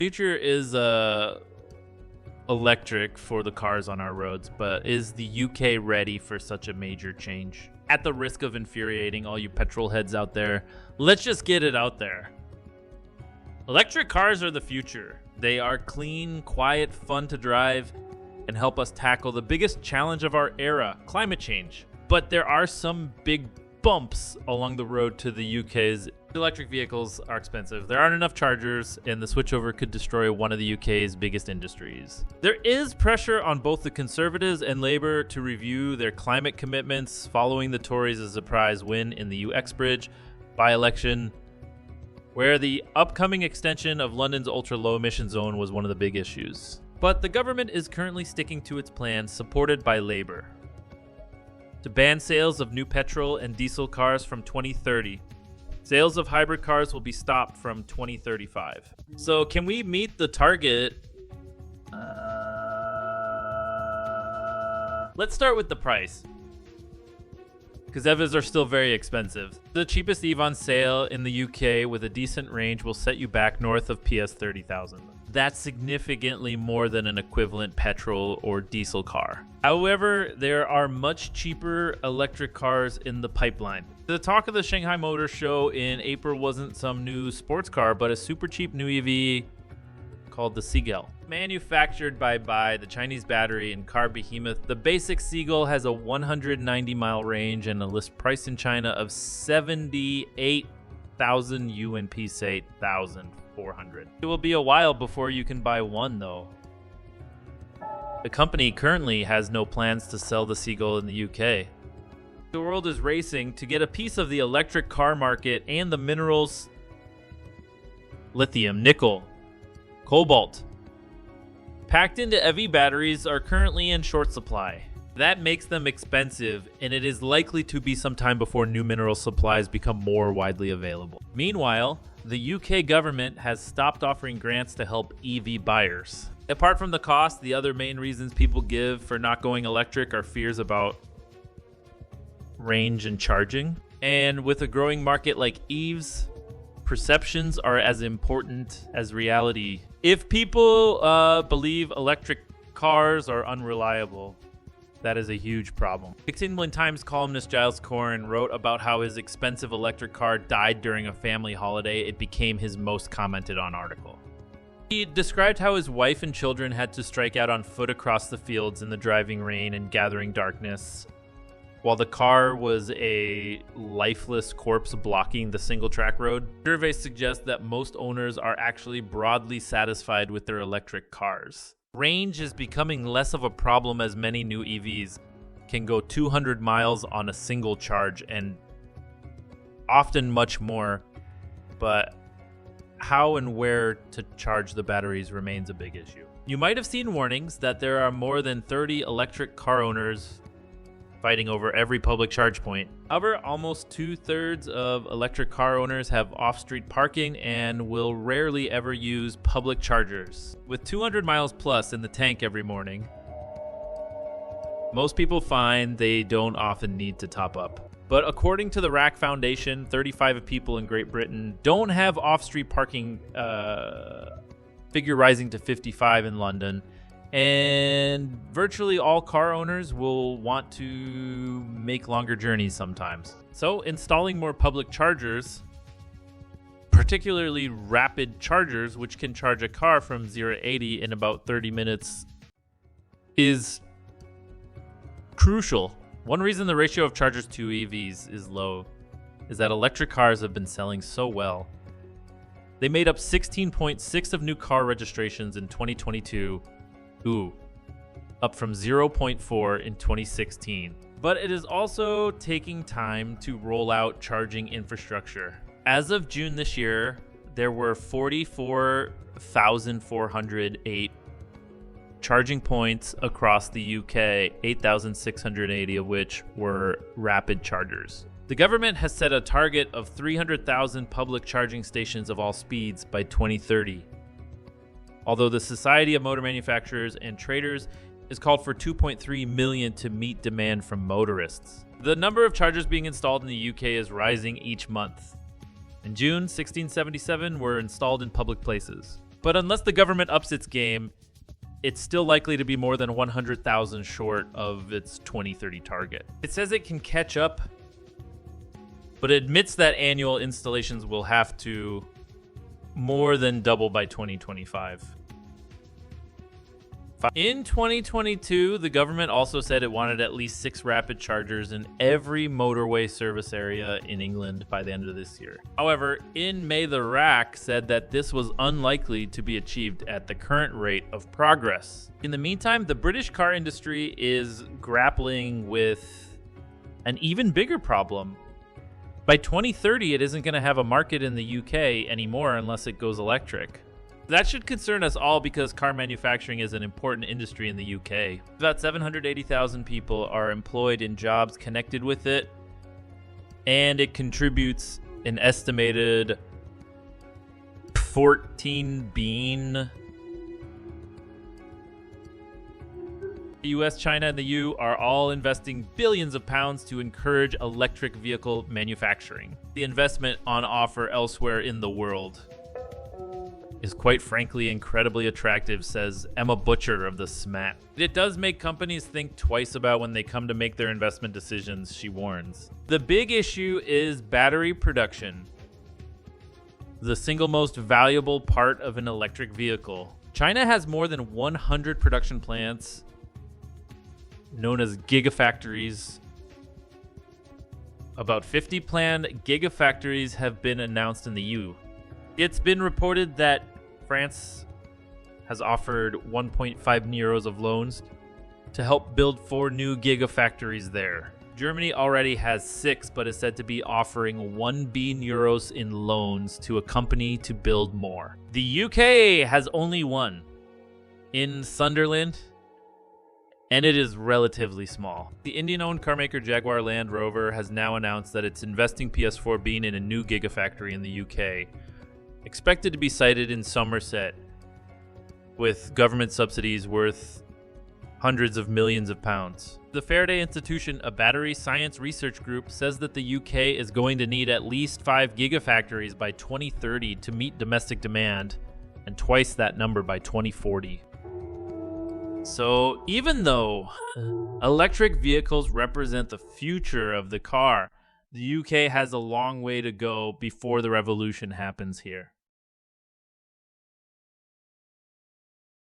Future is electric for the cars on our roads, but is the UK ready for such a major change? At the risk of infuriating all you petrol heads out there, let's just get it out there. Electric cars are the future. They are clean, quiet, fun to drive, and help us tackle the biggest challenge of our era, climate change. But there are some big bumps along the road to the UK's. Electric vehicles are expensive. There aren't enough chargers, and the switchover could destroy one of the UK's biggest industries. There is pressure on both the Conservatives and Labour to review their climate commitments following the Tories' surprise win in the Uxbridge by-election, where the upcoming extension of London's ultra-low emission zone was one of the big issues. But the government is currently sticking to its plan, supported by Labour, to ban sales of new petrol and diesel cars from 2030. Sales of hybrid cars will be stopped from 2035. So can we meet the target? Let's start with the price, because EVs are still very expensive. The cheapest EV on sale in the UK with a decent range will set you back north of PS 30,000. That's significantly more than an equivalent petrol or diesel car. However, there are much cheaper electric cars in the pipeline. The talk of the Shanghai Motor Show in April wasn't some new sports car, but a super cheap new EV called the Seagull. Manufactured by the Chinese battery and car behemoth, the basic Seagull has a 190-mile range and a list price in China of 78,000 UNP, say 8,400. It will be a while before you can buy one, though. The company currently has no plans to sell the Seagull in the UK. The world is racing to get a piece of the electric car market and the minerals lithium, nickel, cobalt packed into EV batteries are currently in short supply. That makes them expensive, and it is likely to be some time before new mineral supplies become more widely available. Meanwhile, the UK government has stopped offering grants to help EV buyers. Apart from the cost, the other main reasons people give for not going electric are fears about range and charging. And with a growing market like EVs, perceptions are as important as reality. If people believe electric cars are unreliable, that is a huge problem. England Times columnist Giles Corrin wrote about how his expensive electric car died during a family holiday. It became his most commented on article. He described how his wife and children had to strike out on foot across the fields in the driving rain and gathering darkness, while the car was a lifeless corpse blocking the single-track road. Surveys suggest that most owners are actually broadly satisfied with their electric cars. Range is becoming less of a problem as many new EVs can go 200 miles on a single charge, and often much more, but how and where to charge the batteries remains a big issue. You might have seen warnings that there are more than 30 electric car owners fighting over every public charge point. However, almost 2/3 of electric car owners have off-street parking and will rarely ever use public chargers. With 200 miles plus in the tank every morning, most people find they don't often need to top up. But according to the RAC Foundation, 35 people in Great Britain don't have off-street parking, figure rising to 55 in London. And virtually all car owners will want to make longer journeys sometimes. So installing more public chargers, particularly rapid chargers, which can charge a car from 0 to 80 in about 30 minutes, is crucial. One reason the ratio of chargers to EVs is low is that electric cars have been selling so well. They made up 16.6% of new car registrations in 2022. Up from 0.4% in 2016. But it is also taking time to roll out charging infrastructure. As of June this year, there were 44,408 charging points across the UK, 8,680 of which were rapid chargers. The government has set a target of 300,000 public charging stations of all speeds by 2030. Although the Society of Motor Manufacturers and Traders is called for 2.3 million to meet demand from motorists. The number of chargers being installed in the UK is rising each month. In June, 1677 were installed in public places. But unless the government ups its game, it's still likely to be more than 100,000 short of its 2030 target. It says it can catch up, but admits that annual installations will have to more than double by 2025. In 2022, the government also said it wanted at least 6 rapid chargers in every motorway service area in England by the end of this year. However, in May, the RAC said that this was unlikely to be achieved at the current rate of progress. In the meantime, the British car industry is grappling with an even bigger problem. By 2030, it isn't going to have a market in the UK anymore unless it goes electric. That should concern us all because car manufacturing is an important industry in the UK. About 780,000 people are employed in jobs connected with it, and it contributes an estimated 14 billion. The US, China, and the EU are all investing billions of pounds to encourage electric vehicle manufacturing. The investment on offer elsewhere in the world is quite frankly incredibly attractive, says Emma Butcher of the SMAT. It does make companies think twice about when they come to make their investment decisions, she warns. The big issue is battery production, the single most valuable part of an electric vehicle. China has more than 100 production plants, known as gigafactories. About 50 planned gigafactories have been announced in the EU. It's been reported that France has offered 1.5 billion euros of loans to help build 4 new gigafactories there. Germany already has 6, but is said to be offering 1 billion euros in loans to a company to build more. The UK has only one in Sunderland, and it is relatively small. The Indian-owned carmaker Jaguar Land Rover has now announced that it's investing PS4 billion in a new gigafactory in the UK, expected to be sited in Somerset, with government subsidies worth hundreds of millions of pounds. The Faraday Institution, a battery science research group, says that the UK is going to need at least 5 gigafactories by 2030 to meet domestic demand, and twice that number by 2040. So even though electric vehicles represent the future of the car, the UK has a long way to go before the revolution happens here.